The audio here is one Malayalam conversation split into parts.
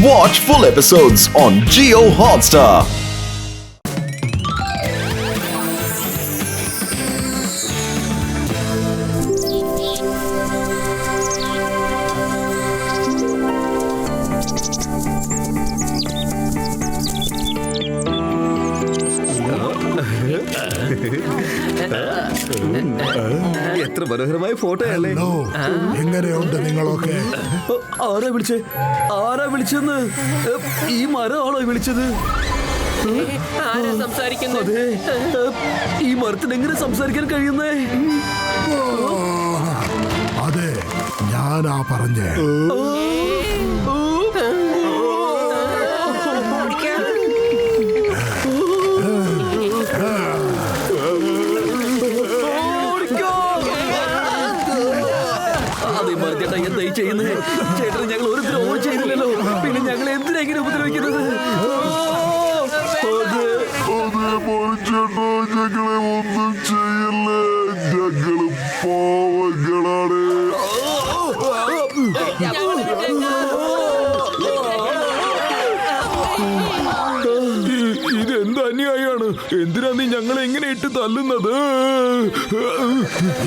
Watch full episodes on Jio Hotstar. എത്ര മനോഹരമായ ഫോട്ടോ അല്ലേ? എങ്ങനെയുണ്ട് നിങ്ങളൊക്കെ? ആരാ വിളിച്ചെന്ന്? ഈ മരമാണോ വിളിച്ചത്? സംസാരിക്കുന്നത് ഈ മരത്തിന് എങ്ങനെ സംസാരിക്കാൻ കഴിയുന്നേ? അതെ, ഞാനാ പറഞ്ഞേ. എന്തായി ചെയ്യുന്നത്? ചേട്ടന് ഞങ്ങൾ ഒരു ദ്രോഹം ചെയ്തില്ലല്ലോ, പിന്നെ ഞങ്ങൾ എന്തിനാ ഇങ്ങനെ ഉപദ്രവിക്കുന്നത്? ഞങ്ങളെ ഒന്നും ചെയ്യല്ലേ, ഞങ്ങള് പാവങ്ങളാണ്. ഇതെന്ത് അന്യായാണ്? എന്തിനാ നീ ഞങ്ങളെ എങ്ങനെ ഇട്ട് തല്ലുന്നത്?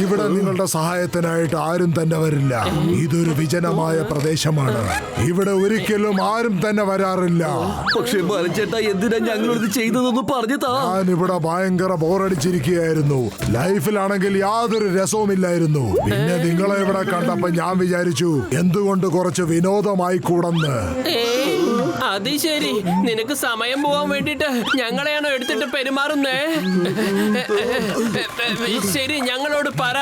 ഇവിടെ നിങ്ങളുടെ സഹായത്തിനായിട്ട് ആരും തന്നെ വരില്ല. ഇതൊരു വിജനമായ പ്രദേശമാണ്. ഇവിടെ ഒരിക്കലും ആരും തന്നെ വരാറില്ല. പക്ഷേ ചേട്ടാ, എന്തിനാ ഞങ്ങളോട് ചെയ്തതെന്ന് പറഞ്ഞു താ. ഞാൻ ഇവിടെ ഭയങ്കര ബോറടിച്ചിരിക്കുകയായിരുന്നു. ലൈഫിലാണെങ്കിൽ യാതൊരു രസവുമില്ലായിരുന്നു. പിന്നെ നിങ്ങളെ ഇവിടെ കണ്ടപ്പോ ഞാൻ വിചാരിച്ചു എന്തുകൊണ്ട് കുറച്ച് വിനോദമായി കൂടന്ന്. അത് ശരി, നിനക്ക് സമയം പോവാൻ വേണ്ടിട്ട് ഞങ്ങളെയാണോ എടുത്തിട്ട് പെരുമാറുന്നേ? ശരി, ഞങ്ങളോട് പറ,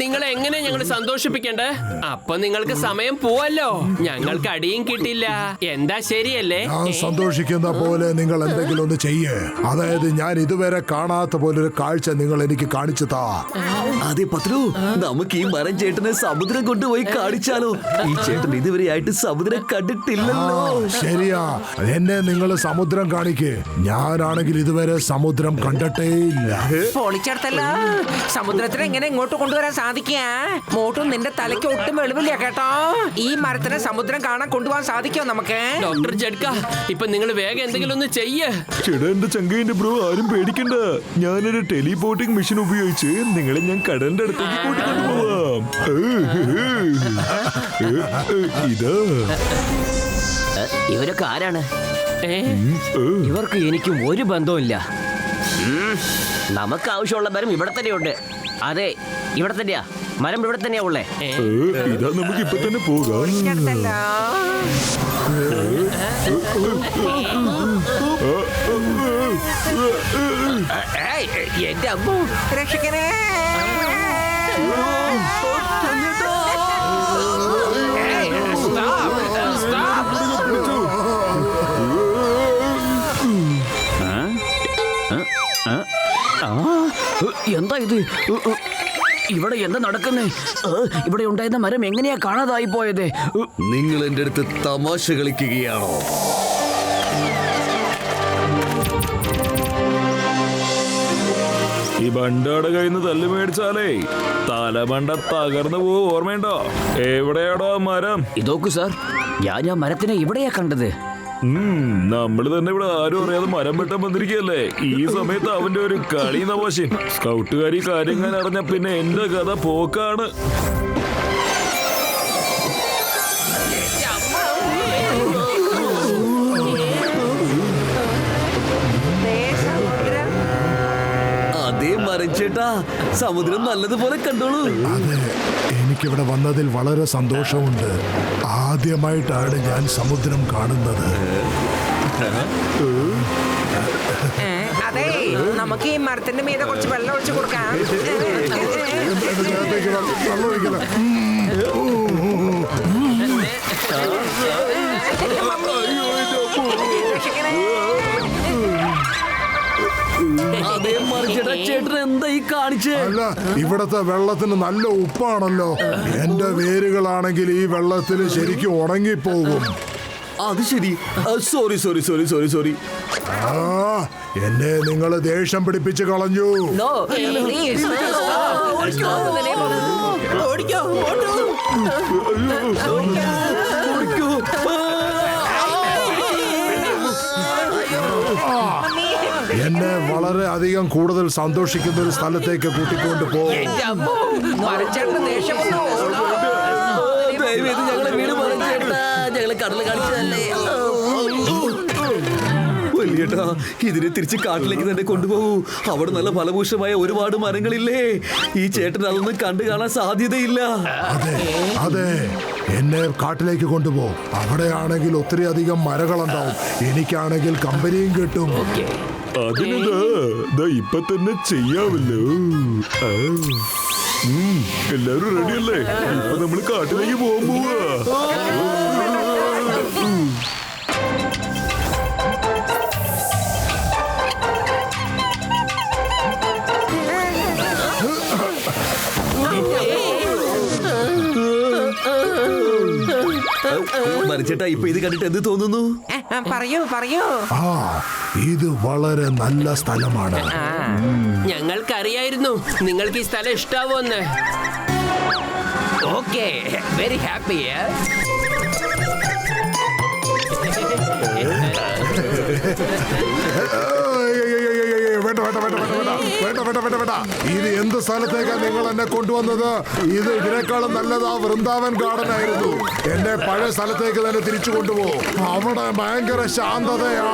നിങ്ങളെ എങ്ങനെ ഞങ്ങൾ സന്തോഷിപ്പിക്കണ്ടേ? അപ്പൊ നിങ്ങൾക്ക് സമയം പോവല്ലോ, ഞങ്ങൾക്ക് അടിയും കിട്ടില്ല. എന്താ ശരിയല്ലേ? ഞാൻ സന്തോഷിക്കുന്ന പോലെ നിങ്ങൾ എന്തെങ്കിലും ഒന്ന് ചെയ്യേ. അതായത് ഞാൻ ഇതുവരെ കാണാത്ത പോലൊരു കാഴ്ച നിങ്ങൾ എനിക്ക് കാണിച്ചു താ. അതെ പത്രു, നമുക്ക് ഈ മരം ചേട്ടനെ സമുദ്രം കൊണ്ടുപോയി കാണിച്ചാലോ? ഈ ചേട്ടൻ ഇതുവരെ ആയിട്ട് സമുദ്രം കണ്ടിട്ടില്ലല്ലോ. ശരിയാ, എന്നെ നിങ്ങൾ സമുദ്രം കാണിക്കേ. ഞാനാണെങ്കിൽ ഇതുവരെ സമുദ്രം കണ്ടിട്ടേ ഇല്ല. പൊളിച്ചെടുത്തല്ല, സമുദ്രത്തിനെ എങ്ങനെ ഇങ്ങോട്ട് കൊണ്ടുവരാൻ സാധിക്കുക? മോട്ടും നിന്റെ തലയ്ക്ക് ഒട്ടും വെളിവില്ല കേട്ടോ. ഈ മരത്തിനെ സമുദ്രം കാണാൻ കൊണ്ടുപോകാൻ സാധിക്കോ നമുക്ക്? ഡോക്ടർ ജഡ്ക, ഇപ്പൊ നിങ്ങൾ വേഗം എന്തെങ്കിലും ഒന്ന് ചെയ്യ്. ചേട്ടാ, എന്റെ ചങ്കേന്റെ ബ്രോ, ആരും പേടിക്കണ്ട. ഞാനൊരു ടെലിപോർട്ടിംഗ് മെഷീൻ ഉപയോഗിച്ച് നിങ്ങളെ ഞാൻ കടലിന്റെ അടുത്തേക്ക് കൂട്ടിക്കൊണ്ടു പോവാം. ഇതാ. ഇവരൊക്കെ ആരാണ്? ഇവർക്ക് എനിക്കും ഒരു ബന്ധവുമില്ല. നമുക്ക് ആവശ്യമുള്ള മരം ഇവിടെ തന്നെയുണ്ട്. അതെ, ഇവിടെ തന്നെയാ മരം, ഇവിടെ തന്നെയാ ഉള്ളേ. ഇതാ, നമുക്ക് ഇപ്പൊ തന്നെ പോകാം. എന്റെ അമ്മ രക്ഷിക്കണേ. എന്താ ഇത്? ഇവിടെ എന്താ നടക്കുന്നേ? ഇവിടെ ഉണ്ടായിരുന്ന മരം എങ്ങനെയാ കാണാതായി പോയത്? നിങ്ങൾ എന്റെ അടുത്ത് തമാശ കളിക്കുകയാണോ? ഈ ബണ്ടയുടെ കയ്യിൽ നിന്ന് തല്ല് മേടിച്ചാലേ തലമണ്ട തകർന്നു പോവും, ഓർമ്മയുണ്ടോ? എവിടെയാടോ മരം? ഇതോക്കു സാർ, ഞാൻ ആ മരത്തിനെ ഇവിടെയാ കണ്ടത്. നമ്മള് തന്നെ ഇവിടെ ആരും അറിയാതെ മരം വെട്ടാൻ വന്നിരിക്കുകയല്ലേ. ഈ സമയത്ത് അവന്റെ ഒരു കളി നവാശൻ. സ്കൗട്ടുകാരി കാര്യങ്ങൾ അറിഞ്ഞ പിന്നെ എന്റെ കഥ പോക്കാണ്. അതേ മരം ചേട്ടാ, സമുദ്രം നല്ലതുപോലെ കണ്ടോളൂ. അതെ, എനിക്കിവിടെ വന്നതിൽ വളരെ സന്തോഷമുണ്ട്. ആദ്യമായിട്ടാണ് ഞാൻ സമുദ്രം കാണുന്നത്. അതെ, നമുക്ക് ഈ മരത്തിന്റെ മീതെ കുറച്ച് വെള്ളം ഒഴിച്ചു കൊടുക്കാം. ചേട്ടൻ എന്താ ഈ കാണിച്ചേ? അല്ല, ഇവിടത്തെ വെള്ളത്തിന് നല്ല ഉപ്പാണല്ലോ. എന്റെ വേരുകളാണെങ്കിൽ ഈ വെള്ളത്തിൽ ശരിക്കും ഉണങ്ങിപ്പോകും. അത് ശരി. Sorry sorry sorry sorry sorry. എന്നെ നിങ്ങൾ ദേഷ്യം പിടിപ്പിച്ച് കളഞ്ഞു. എന്നെ വളരെ അധികം കൂടുതൽ സന്തോഷിക്കുന്ന ഒരു സ്ഥലത്തേക്ക് കൂട്ടിക്കൊണ്ട് പോ. എന്റെ അമ്മോ, മരച്ചേട്ടന് ദേഷ്യം വന്നു. ദയവേത് ഞങ്ങളെ വീട് മരഞ്ചേട്ടാ, ഞങ്ങളെ കടല് കാണിച്ചതല്ലേ. വലിയേട്ടാ, ഇതിനെ തിരിച്ച് കാട്ടിലേക്ക് തന്നെ കൊണ്ടുപോകൂ. അവിടെ നല്ല ഫലഭൂഷമായ ഒരുപാട് മരങ്ങളില്ലേ. ഈ ചേട്ടൻ അതൊന്നും കണ്ടു കാണാൻ സാധ്യതയില്ല. അതെ അതെ, എന്നെ കാട്ടിലേക്ക് കൊണ്ടുപോ. അവിടെയാണെങ്കിൽ ഒത്തിരി അധികം മരങ്ങളുണ്ടാവും. എനിക്കാണെങ്കിൽ കമ്പനിയും കിട്ടും. അതിനിതാ ഇപ്പൊ തന്നെ ചെയ്യാമല്ലോ. എല്ലാരും റെഡിയല്ലേ? ഇപ്പൊ നമ്മള് കാട്ടിലേക്ക് പോകാൻ പോവാ. മരഞ്ചേട്ടാ, ഇപ്പൊ ഇത് കണ്ടിട്ട് എന്ത് തോന്നുന്നു? പറയൂ പറയൂ. ആ, ഇത് വളരെ നല്ല സ്ഥലമാണ്. ഞങ്ങൾക്കറിയായിരുന്നു നിങ്ങൾക്ക് ഈ സ്ഥലം ഇഷ്ടാവോന്ന്. Okay, very happy. വേണ്ട. ഇത് എന്ത് സ്ഥലത്തേക്കാ നിങ്ങൾ എന്നെ കൊണ്ടുവന്നത്? ഇത് ഇതിനേക്കാളും നല്ലതാ വൃന്ദാവൻ ഗാർഡൻ ആയിരുന്നു. എന്നെ പഴയ സ്ഥലത്തേക്ക് തന്നെ തിരിച്ചു കൊണ്ടുപോകും. അവിടെ ഭയങ്കര ശാന്തതയാ.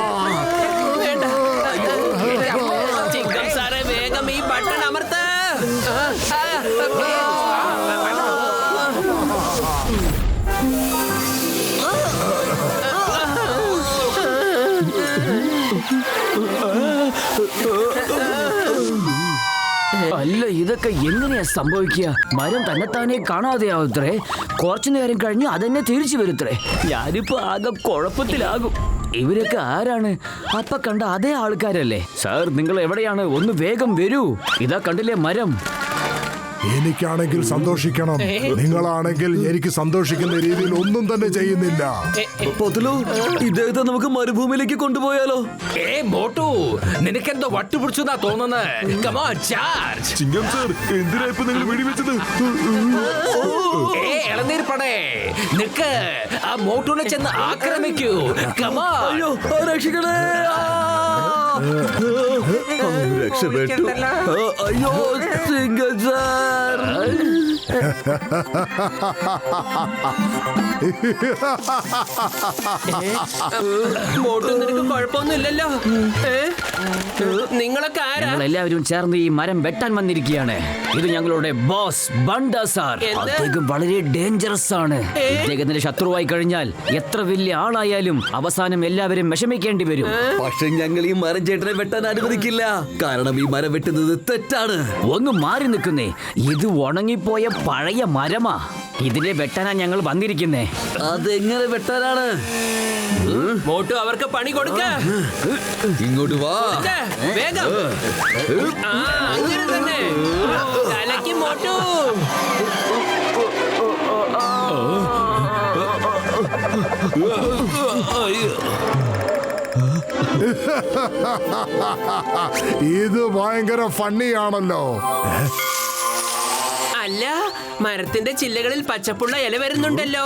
ചിങ്കം സാറേ, വേഗം ഈ ബട്ടൺ അമർത്ത്. അല്ല, ഇതൊക്കെ എങ്ങനെയാ സംഭവിക്കുക? മരം തന്നെത്താനെ കാണാതെയാവത്രേ. കുറച്ചു നേരം കഴിഞ്ഞ് അതെന്നെ തിരിച്ചു വരുത്രേ. ഞാനിപ്പോ ആകെ കുഴപ്പത്തിലാകും. ഇവരൊക്കെ ആരാണ്? അപ്പൊ കണ്ട അതേ ആൾക്കാരല്ലേ? സാർ, നിങ്ങൾ എവിടെയാണ്? ഒന്ന് വേഗം വരൂ. ഇതാ കണ്ടില്ലേ മരം. എനിക്കാണെങ്കിൽ സന്തോഷിക്കണം. നിങ്ങളാണെങ്കിൽ എനിക്ക് സന്തോഷിക്കുന്ന രീതിയിൽ ഒന്നും തന്നെ ചെയ്യുന്നില്ല. പൊതലു, ഇദ്ദേഹത്തെ നമുക്ക് മരുഭൂമിയിലേക്ക് കൊണ്ടുപോയാലോ? മോട്ടു, നിനക്കെന്തോ വട്ടുപിടിച്ചെന്നാ തോന്നുന്നത്. Come on, charge. ചിങ്കം സാർ, എന്തിനാ ഇപ്പൊ നിങ്ങൾ വെടിവെച്ചത്? ഇളനീർ പടേ, നിക്ക്. ആ മോട്ടുവിനെ ചെന്ന് ആക്രമിക്കൂ. Come on. അയ്യോ, രക്ഷിക്കണേ. രക്ഷപ്പെട്ടു. അയ്യോ, ചിങ്കം സാർ. മോട്ടു, നിനക്ക് കുഴപ്പമൊന്നുമില്ലല്ലോ? നിങ്ങളൊക്കെ ആരാ? ഞങ്ങൾ എല്ലാവരും ചേർന്ന് ഈ മരം വെട്ടാൻ വന്നിരിക്കുകയാണ്. ഇത് ഞങ്ങളുടെ ബോസ് ബണ്ട സാർ. എന്ത്? അദ്ദേഹം വളരെ ഡേഞ്ചറസ് ആണ്. ഇദ്ദേഹത്തിന്റെ ശത്രുവായി കഴിഞ്ഞാൽ എത്ര വലിയ ആളായാലും അവസാനം എല്ലാവരും വിഷമിക്കേണ്ടി വരും. പക്ഷെ ഞങ്ങൾ ഈ മരം ചേട്ടനെ വെട്ടാൻ അനുവദിക്കില്ല. കാരണം ഈ മരം വെട്ടുന്നത് തെറ്റാണ്. ഒന്ന് മാറി നിൽക്കുന്നേ. ഇത് ഉണങ്ങിപ്പോയ പഴയ മരമാ. ഇതിനെ വെട്ടാനാ ഞങ്ങൾ വന്നിരിക്കുന്നേ. അതെങ്ങനെ വെട്ടാനാണ്? മോട്ടു, അവർക്ക് പണി കൊടുക്ക. ഇങ്ങോട്ട് വാ. വേഗം. അങ്ങനെ തന്നെ. തലയ്ക്ക് മോട്ടു. ഇത് ഭയങ്കര ഫണ്ണിയാണല്ലോ. അല്ല, മരത്തിന്റെ ചില്ലകളിൽ പച്ചപ്പുള്ള ഇല വരുന്നുണ്ടല്ലോ.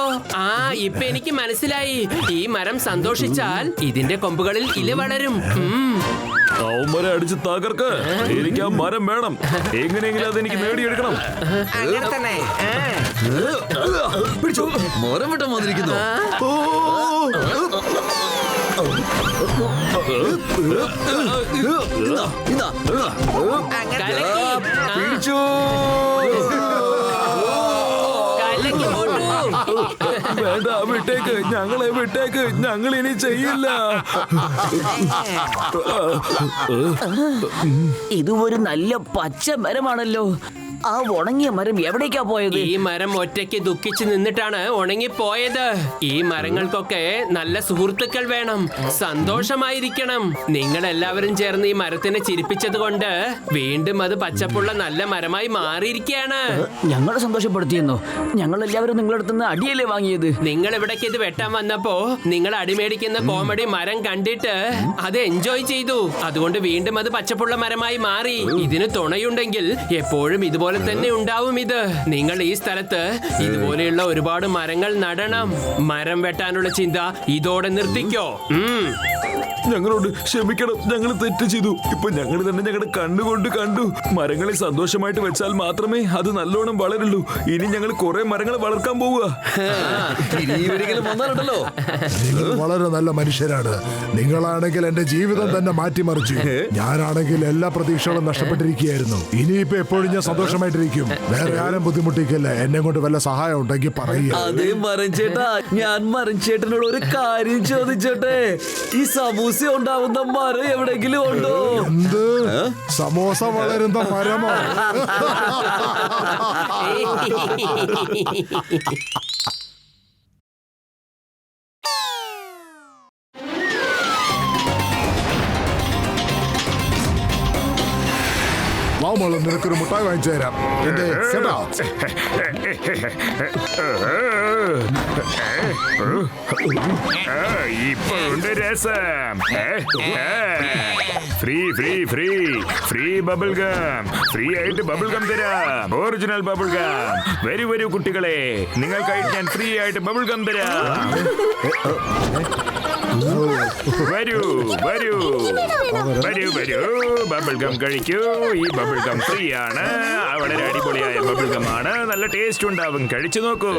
ഇപ്പൊ എനിക്ക് മനസ്സിലായി. ഈ മരം സന്തോഷിച്ചാൽ ഇതിന്റെ കൊമ്പുകളിൽ ഇല വളരും. അവന്മാരെ അടിച്ച് തകർക്ക്. എനിക്ക് ആ മരം വേണം. എങ്ങനെയെങ്കിലും അതെനിക്ക് നേടിയെടുക്കണം. അങ്ങനെ തന്നെ. പിടിച്ചു. മരം വെട്ടാൻ വന്നിരിക്കുന്നു. പിടിച്ചു. വേണ്ട, വിട്ടേക്ക്. ഞങ്ങളെ വിട്ടേക്ക്. ഞങ്ങൾ ഇനി ചെയ്യില്ല. ഇത് ഒരു നല്ല പച്ച മരമാണല്ലോ. ആ ഉണങ്ങിയ മരം എവിടേക്കാ പോയത്? ഈ മരം ഒറ്റയ്ക്ക് ദുഃഖിച്ച് നിന്നിട്ടാണ് ഉണങ്ങിപ്പോയത്. ഈ മരങ്ങൾക്കൊക്കെ നല്ല സുഹൃത്തുക്കൾ വേണം, സന്തോഷമായിരിക്കണം. നിങ്ങൾ എല്ലാവരും ചേർന്ന് ഈ മരത്തിനെ ചിരിപ്പിച്ചത് കൊണ്ട് വീണ്ടും അത് പച്ചപ്പുള്ള നല്ല മരമായി മാറിയിരിക്കുകയാണ്. ഞങ്ങളെ സന്തോഷപ്പെടുത്തിയെന്നോ? ഞങ്ങൾ എല്ലാവരും നിങ്ങളടുത്തുനിന്ന് അടിയല്ലേ വാങ്ങിയത്? നിങ്ങൾ ഇവിടേക്ക് ഇത് വെട്ടാൻ വന്നപ്പോ നിങ്ങൾ അടിമേടിക്കുന്ന കോമഡി മരം കണ്ടിട്ട് അത് എൻജോയ് ചെയ്തു. അതുകൊണ്ട് വീണ്ടും അത് പച്ചപ്പുള്ള മരമായി മാറി. ഇതിന് തുണയുണ്ടെങ്കിൽ എപ്പോഴും ഇതുപോലെ അതുപോലെ തന്നെ ഉണ്ടാവും ഇത്. നിങ്ങൾ ഈ സ്ഥലത്ത് ഇതുപോലെയുള്ള ഒരുപാട് മരങ്ങൾ നടണം. മരം വെട്ടാനുള്ള ചിന്ത ഇതോടെ നിർത്തിക്കോ. ഞങ്ങളോട് ക്ഷമിക്കണം, ഞങ്ങൾ തെറ്റ് ചെയ്തു. ഇപ്പൊ ഞങ്ങൾ തന്നെ ഞങ്ങളുടെ കണ്ണുകൊണ്ട് കണ്ടു. മരങ്ങളെ സന്തോഷമായിട്ട് വെച്ചാൽ മാത്രമേ അത് നല്ലോണം വളരുള്ളൂ. ഇനി ഞങ്ങൾ കുറെ മരങ്ങൾ വളർക്കാൻ പോവുക. ഇനി ഒരിക്കലും വന്നാലുണ്ടല്ലോ. നിങ്ങൾ വളരെ നല്ല മനുഷ്യരാണ്. നിങ്ങളാണെങ്കിൽ എന്റെ ജീവിതം തന്നെ മാറ്റിമറിച്ചു. ഞാനാണെങ്കിൽ എല്ലാ പ്രതീക്ഷകളും നഷ്ടപ്പെട്ടിരിക്കുകയായിരുന്നു. ഇനിയിപ്പോ എപ്പോഴും ഞാൻ സന്തോഷമായിട്ടിരിക്കും. വേറെ ആരും ബുദ്ധിമുട്ടിക്കില്ല. എന്നെ കൊണ്ട് വല്ല സഹായം ഉണ്ടെങ്കിൽ പറയുക. അതേ മരം ചേട്ടാ, ഞാൻ മരം ചേട്ടനോട് ഒരു കാര്യം ചോദിച്ചോട്ടെ. ഈ സമൂസ ഉണ്ടാവുന്ന മരം എവിടെങ്കിലും ഉണ്ടോ? എന്ത് സമോസ വളരുന്ന മരമോ? വാമോളെ, നിനക്കൊരു മുട്ടായി വാങ്ങിച്ചു തരാം. എന്റെ ചേട്ടാ, ഇപ്പോഴുണ്ട് രസം. Free free free free bubble gum. Free ആയിട്ട് ബബിൾ ഗം തരാം. Original bubble gum. വരൂ വരൂ കുട്ടികളെ, നിങ്ങൾക്കായിട്ട് ഞാൻ ഫ്രീ ആയിട്ട് ബബിൾ ഗം തരാം. വരൂ വരൂ വരൂ വരൂ, ബബിൾ ഗം കഴിക്കൂ. ഈ ബബിൾ ഗം ഫ്രീ ആണ്. വളരെ അടിപൊളിയായ ബബിൾ ഗം ആണ്. നല്ല ടേസ്റ്റ് ഉണ്ടാവും. കഴിച്ചു നോക്കൂ.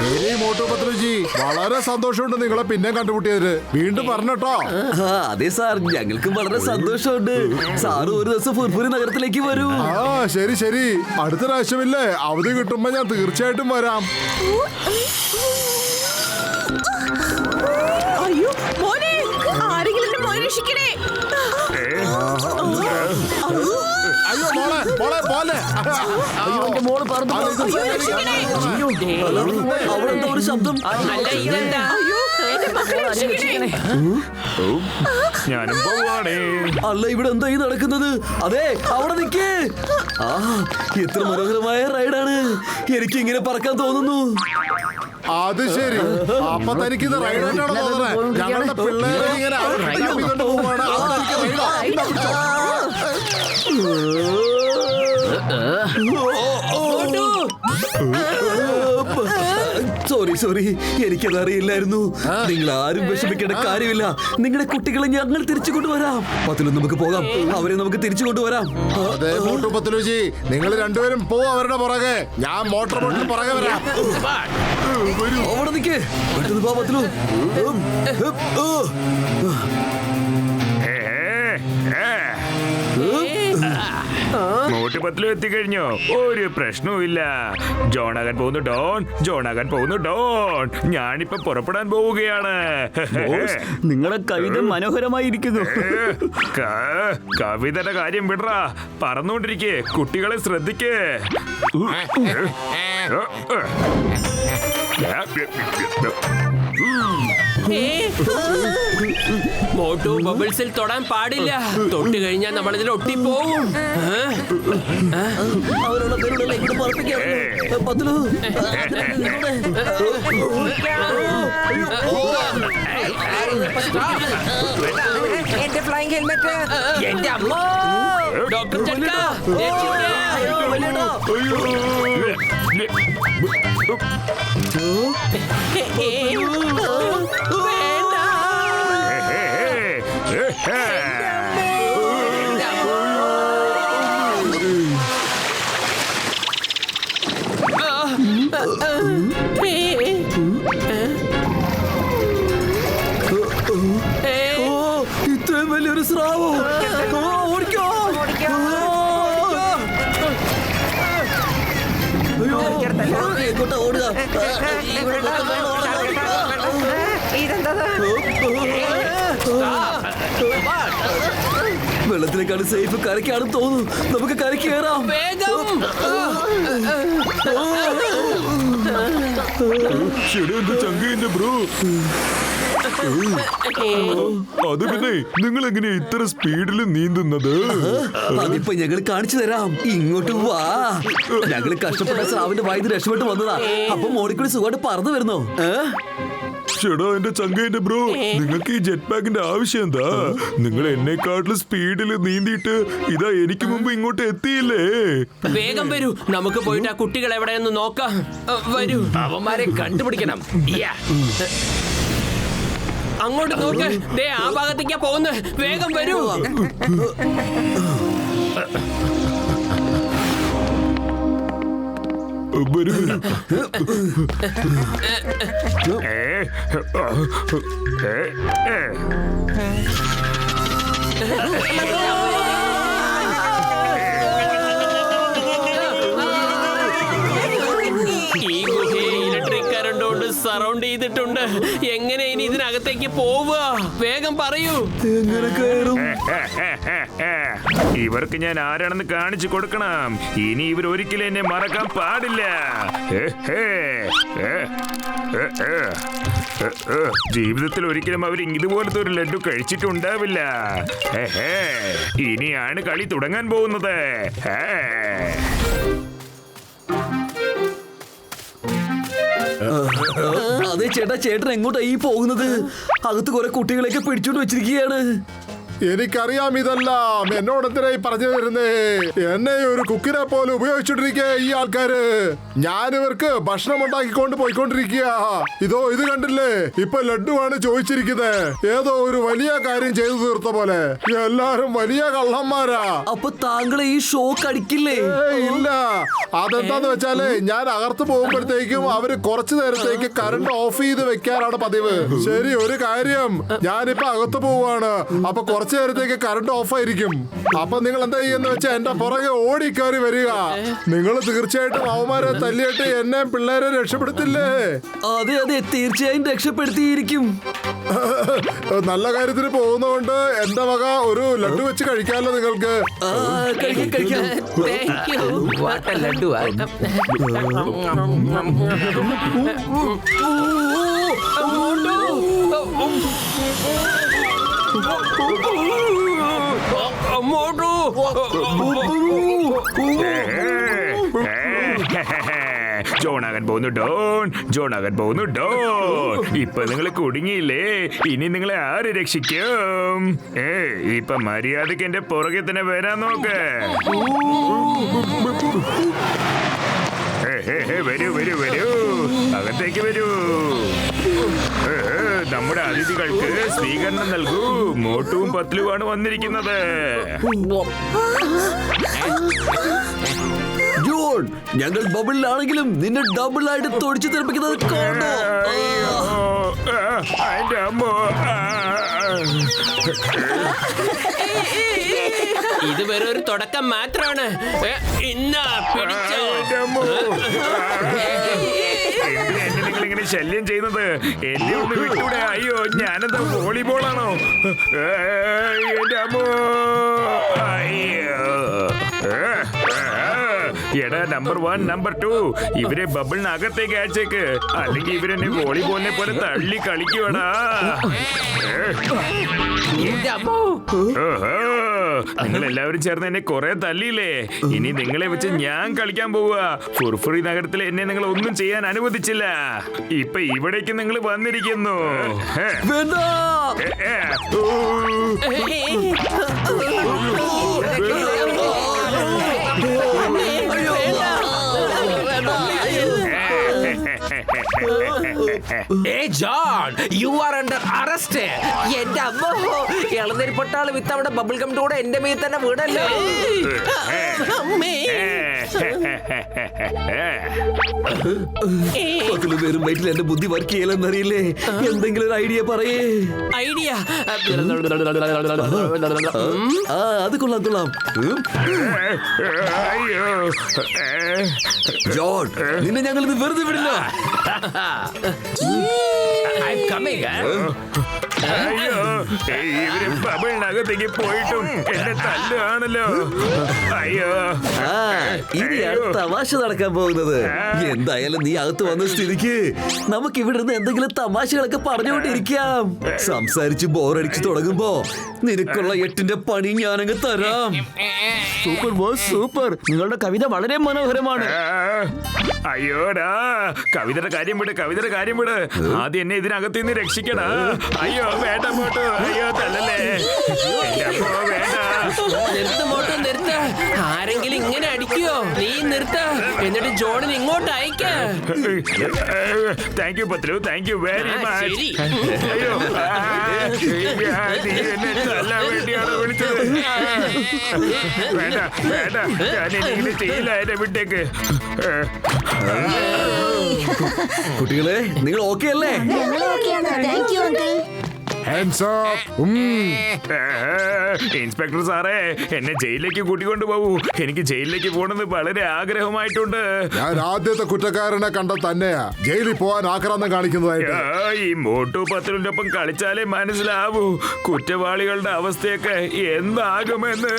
ശരി മോട്ടു പത്രുജി, വളരെ സന്തോഷമുണ്ട് നിങ്ങളെ പിന്നെ കണ്ടുമുട്ടിയത്. വീണ്ടും പറഞ്ഞട്ടോ. അതെ സാർ, ഞങ്ങൾക്കും വളരെ സന്തോഷമുണ്ട്. സാറ് ഒരു ദിവസം ഫുർഫുരി നഗരത്തിലേക്ക് വരൂ. ആ ശരി ശരി, അടുത്ത പ്രാവശ്യമില്ലേ അവധി കിട്ടുമ്പോ ഞാൻ തീർച്ചയായിട്ടും വരാം. അയ്യോ മോനെ, ആരെങ്കിലും എന്നെ മോനെ രക്ഷിക്കണേ. അയ്യോ മോളെ മോളെ പോലെ. അവിടെ എന്താ ഒരു ശബ്ദം? അല്ല, ഇതെന്താ? അയ്യോ എന്റെ മക്കളെ രക്ഷിക്കണേ. ഞാനും പോവാണേ. അല്ല, ഇവിടെ എന്താ ഈ നടക്കുന്നത്? അതെ, അവിടെ നിൽക്കേ. ആ, എത്ര മനോഹരമായ റൈഡാണ്. എനിക്ക് ഇങ്ങനെ പറക്കാൻ തോന്നുന്നു. അത് ശരി, അപ്പൊ തനിക്കിത് റൈഡായിട്ടാണ് തോന്നുന്നത്. ഞങ്ങളുടെ പിള്ളേരെ ഇങ്ങനെ കൊണ്ട് പോവാണ്. സോറി സോറി, എനിക്കതറിയില്ലായിരുന്നു. നിങ്ങൾ ആരും വിഷമിക്കേണ്ട കാര്യമില്ല. നിങ്ങളുടെ കുട്ടികളെ ഞങ്ങൾ തിരിച്ചു കൊണ്ടുവരാം. പത്തിലും നമുക്ക് പോകാം. അവരെ നമുക്ക് തിരിച്ചു കൊണ്ടുവരാം. അതെ മോട്ടു പത്ലുജി, നിങ്ങൾ രണ്ടുപേരും പോ അവരുടെ പുറകെ. ഞാൻ മോട്ടോർ ബോട്ടിൽ പുറകെ വരാം. അവിടെ നിൽക്കേ. പെട്ടെന്ന് പോ പത്തിലു. മോട്ടുപത്തിലും എത്തിക്കഴിഞ്ഞോ? ഒരു പ്രശ്നവുമില്ല. ജോണാകാൻ പോകുന്നു ഡോൺ. ജോണാകാൻ പോകുന്നു ഡോൺ. ഞാനിപ്പോ പുറപ്പെടാൻ പോവുകയാണ്. നിങ്ങളുടെ കവിത മനോഹരമായിരിക്കുന്നു. കവിതയുടെ കാര്യം വിടറാ. പറന്നുകൊണ്ടിരിക്കേ. കുട്ടികളെ ശ്രദ്ധിക്കേ. മോട്ടു ബബിൾസിൽ തൊടാൻ പാടില്ല. തൊട്ട് കഴിഞ്ഞാൽ നമ്മളിതിൽ ഒട്ടിപ്പോവും. അവരുള്ള പേരുള്ള ഇവിടെ പറപ്പിക്കാം. പത്തിലു. എന്റെ ഫ്ലൈങ് ഹെൽമെറ്റ്. എന്റെ അമ്മ. ഡോക്ടർ ചക്ക, രക്ഷിക്കണേ. ഇത്രയും വലിയൊരു സ്രാവോ? ഓടിക്കോ. എങ്ങോട്ടാ ഓടുക? വെള്ളത്തിലേക്കാണ് സേഫ്. കരയ്ക്കാണെന്ന് തോന്നുന്നു. നമുക്ക് കരയ്ക്ക് കയറാം. വേഗം. ചങ്കിന്റെ ബ്രോ. അത് പിന്നെ നിങ്ങൾ എങ്ങനെയാ ഇത്ര സ്പീഡിൽ നീന്തുന്നത്? അതിപ്പോ ഞങ്ങൾ കാണിച്ചു തരാം. ഇങ്ങോട്ട് വാ. ഞങ്ങൾ കഷ്ടപ്പെട്ട സ്രാവിന്റെ വായിന്ന് രക്ഷപ്പെട്ട് വന്നതാ. അപ്പൊ മോളിക്കൂടി സുഖമായിട്ട് പറന്നു വരുന്നോ? ചേടാ എന്റെ ചങ്കേന്റെ ബ്രോ, നിങ്ങൾക്ക് ഈ ജെറ്റ് പാക്കിന്റെ ആവശ്യം എന്താ? നിങ്ങൾ എന്നെക്കാട്ടിലും സ്പീഡിൽ നീന്തിയിട്ട് ഇതാ എനിക്ക് മുമ്പ് ഇങ്ങോട്ട് എത്തിയില്ലേ? വേഗം വരൂ, നമുക്ക് പോയിട്ട് ആ കുട്ടികൾ എവിടെയെന്ന് നോക്കാം. വരൂ. അവന്മാരെ കണ്ടുപിടിക്കണം. അങ്ങോട്ട് നോക്ക്, ദേ ആ ഭാഗത്തേക്കാ പോകുന്നത്. വേഗം വരൂ. വരൂ. ഈ ഗുഹയെ ഇലക്ട്രിക് കറണ്ട് കൊണ്ട് സറൗണ്ട് ചെയ്തിട്ടുണ്ട്. എങ്ങനെ ഇനി ഇതിനകത്തേക്ക് പോവുക? വേഗം പറയൂ. എങ്ങനെ കയറും? ഇവർക്ക് ഞാൻ ആരാണെന്ന് കാണിച്ചു കൊടുക്കണം. ഇനി ഇവർ ഒരിക്കലും എന്നെ മറക്കാൻ പാടില്ല. ജീവിതത്തിൽ ഒരിക്കലും അവർ ഇതുപോലത്തെ ഒരു ലഡ്ഡു കഴിച്ചിട്ടുണ്ടാവില്ല. ഇനിയാണ് കളി തുടങ്ങാൻ പോകുന്നത്. അതെ ചേട്ടാ, ചേട്ടൻ എങ്ങോട്ടാ ഈ പോകുന്നത്? അകത്ത് കുറെ കുട്ടികളെയൊക്കെ പിടിച്ചോണ്ട് വെച്ചിരിക്കുകയാണ്. എനിക്കറിയാം ഇതെല്ലാം. എന്നോടെന്തിനായി പറഞ്ഞു തരുന്നേ? എന്നെ ഒരു കുക്കിനെ പോലെ ഉപയോഗിച്ചോണ്ടിരിക്കുക ഈ ആൾക്കാര്. ഞാനിവർക്ക് ഭക്ഷണം ഉണ്ടാക്കിക്കൊണ്ട് പോയിക്കൊണ്ടിരിക്കുക. ഇത് കണ്ടില്ലേ? ഇപ്പൊ ലഡ്ഡുവാണ് ചോദിച്ചിരിക്കുന്നത്. ഏതോ ഒരു വലിയ കാര്യം ചെയ്തു തീർത്ത പോലെ. എല്ലാരും വലിയ കള്ളന്മാരാ. അപ്പൊ താങ്കളെ ഈ ഷോക്ക് അടിക്കില്ലേ? ഇല്ല. അതെന്താന്ന് വെച്ചാല് ഞാൻ അകർത്ത് പോകുമ്പോഴത്തേക്കും അവര് കുറച്ചു നേരത്തേക്ക് കറണ്ട് ഓഫ് ചെയ്ത് വെക്കാറാണ് പതിവ്. ശരി, ഒരു കാര്യം, ഞാനിപ്പോ അകത്ത് പോവാണ്. അപ്പൊ കുറച്ചു നേരത്തേക്ക് കറണ്ട് ഓഫ് ആയിരിക്കും. അപ്പൊ നിങ്ങൾ എന്താ ചെയ്യുന്ന വെച്ചാൽ എന്റെ പുറകെ ഓടിക്കയറി വരിക. നിങ്ങൾ തീർച്ചയായിട്ടും അവന്മാരെ തല്ലിയിട്ട് എന്നെ പിള്ളേരെ രക്ഷപ്പെടുത്തില്ലേ? അതെ അതെ, തീർച്ചയായും രക്ഷപ്പെടുത്തിയിരിക്കും. നല്ല കാര്യത്തിന് പോകുന്നതുകൊണ്ട് എന്റെ വക ഒരു ലഡ്ഡു വെച്ച് കഴിക്കാമല്ലോ നിങ്ങൾക്ക്. കഴിക്കാം. Thank you. ലഡ്ഡുവാ. ജോണാകാൻ പോകുന്നു ഡോൺ, ജോണാകാൻ പോകുന്നു ഡോൺ. ഇപ്പൊ നിങ്ങൾ കുടുങ്ങിയില്ലേ? ഇനി നിങ്ങളെ ആര് രക്ഷിക്കും? ഇപ്പൊ മര്യാദക്ക് എന്റെ പുറകെ തന്നെ വരാൻ നോക്ക്. വരൂ വരൂ വരൂ, അകത്തേക്ക് വരൂ. നമ്മുടെ അതിഥികൾക്ക് സ്വീകരണം നൽകൂ. മോട്ടുവും പത്ലുവാണ് വന്നിരിക്കുന്നത്. ജോൺ, ഞങ്ങൾ ബബിളിലാണെങ്കിലും നിന്നെ ഡബിൾ ആയിട്ട് തൊടിച്ചു തെറിപ്പിക്കുന്നത് കാണോ? അതിന്റെ അമ്മോ. ഇത് വെറും ഒരു തുടക്കം മാത്രമാണ്. ഇന്നാ പിടിച്ചോ. നിങ്ങൾ ഇങ്ങനെ ശല്യം ചെയ്യുന്നത്? എന്നെ ഒന്ന് വിട്ടൂടെ? അയ്യോ, ഞാനെന്താ വോളിബോളാണോ? എന്റെ അമ്മോ. അയ്യോ. എടാ, നമ്പർ 1 നമ്പർ 2 ഇവരെ ബബിളിനകത്തേക്ക് അയച്ചേക്ക്, അല്ലെങ്കിൽ ഇവരെന്നെ വോളിബോളിനെ പോലെ തള്ളി കളിക്കുവാടാ. നിങ്ങൾ എല്ലാവരും ചേർന്ന് എന്നെ കുറെ തല്ലിയില്ലേ? ഇനി നിങ്ങളെ വെച്ച് ഞാൻ കളിക്കാൻ പോവുക. ഫുർഫുറി നഗരത്തിൽ എന്നെ നിങ്ങൾ ഒന്നും ചെയ്യാൻ അനുവദിച്ചില്ല. ഇപ്പൊ ഇവിടേക്ക് നിങ്ങൾ വന്നിരിക്കുന്നു. വേണ്ട. John, you are under arrest. എന്റെ അമ്മോ, ഇളനീർപ്പൊട്ടാള് വിത്ത് അവിടെ ബബിൾ ഗം കൂടെ എന്റെ മേൽ തന്നെ വീടല്ലോ. പേരും വയറ്റിൽ എന്റെ ബുദ്ധി വർക്ക് ചെയ്യലെന്നറിയില്ലേ? എന്തെങ്കിലും ഒരു ഐഡിയ പറയേ. ഐഡിയ. അത് കൊള്ളാം. ജോൺ, നിന്നെ ഞങ്ങൾ ഇത് വെറുതെ വിടില്ല. I'm coming. അയ്യോ ഇവര് ബബിളിനകത്തേക്ക് പോയിട്ടും എന്നെ തല്ലുകയാണല്ലോ. അയ്യോ ഇനിയാണ് തമാശ നടക്കാൻ പോകുന്നത്. എന്തായാലും നീ അകത്ത് വന്ന സ്ഥിതിക്ക് നമുക്ക് ഇവിടെ നിന്ന് എന്തെങ്കിലും തമാശകളൊക്കെ പറഞ്ഞുകൊണ്ടിരിക്കാം. സംസാരിച്ച് ബോറടിച്ച് തുടങ്ങുമ്പോ നിനക്കുള്ള 8ന്റെ പണി ഞാനങ്ങ് തരാം. Super boss super. നിങ്ങളുടെ കവിത വളരെ മനോഹരമാണ്. അയ്യോടാ കവിതയുടെ കാര്യം വിട്, കവിതയുടെ കാര്യം വിട്. ആദ്യം എന്നെ ഇതിനകത്ത് നിന്ന് രക്ഷിക്കടാ. അയ്യോ വേണ്ട മോട്ടു, അയ്യോ തല്ലല്ലേ. എന്റെ അമ്മോ, വേണ്ട. നിർത്ത് മോട്ടോ നിർത്ത്. ആരെങ്കിലും ഇങ്ങനെ അടിക്കോ? നീ നിർത്ത്. എന്നിട്ട് ജോണിന് ഇങ്ങോട്ട് അയക്ക. താങ്ക് യു പത്ലു, താങ്ക് യു വെരി മച്ച്. ശരി. അയ്യോ നീ എന്നെ തല്ലാൻ വേണ്ടിയാണ് വിളിച്ചത്. വേണ്ട വേണ്ട, ഞാൻ ഇങ്ങനെ ചെയ്യില്ല. എന്നെ വിട്ടേക്ക്. കുട്ടികളെ നിങ്ങൾ ഓക്കെ അല്ലേ? Thank you uncle. Hands up. Inspector സാറേ, എന്നെ ജയിലിലേക്ക് കൂട്ടിക്കൊണ്ടു പോകൂ. എനിക്ക് ജയിലിലേക്ക് പോകണമെന്ന് വളരെ ആഗ്രഹമായിട്ടുണ്ട്. ഞാൻ ആദ്യത്തെ കുറ്റക്കാരനെ കണ്ട തന്നെയാ ജയിലിൽ പോവാൻ ആക്രാന്തം കാണിക്കുന്നതായിട്ട്. ഈ മോട്ടു പത്ലുവിന്റെ ഒപ്പം കളിച്ചാലേ മനസ്സിലാവൂ കുറ്റവാളികളുടെ അവസ്ഥയൊക്കെ എന്താകുമെന്ന്.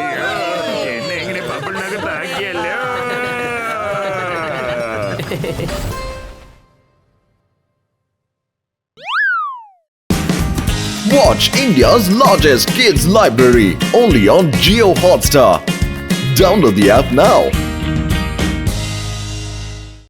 അയ്യോ, എന്നെ ഇങ്ങനെ ബബിളിനകത്താക്കിയല്ലോ. Watch India's largest kids library only on Jio Hotstar. Download the app now.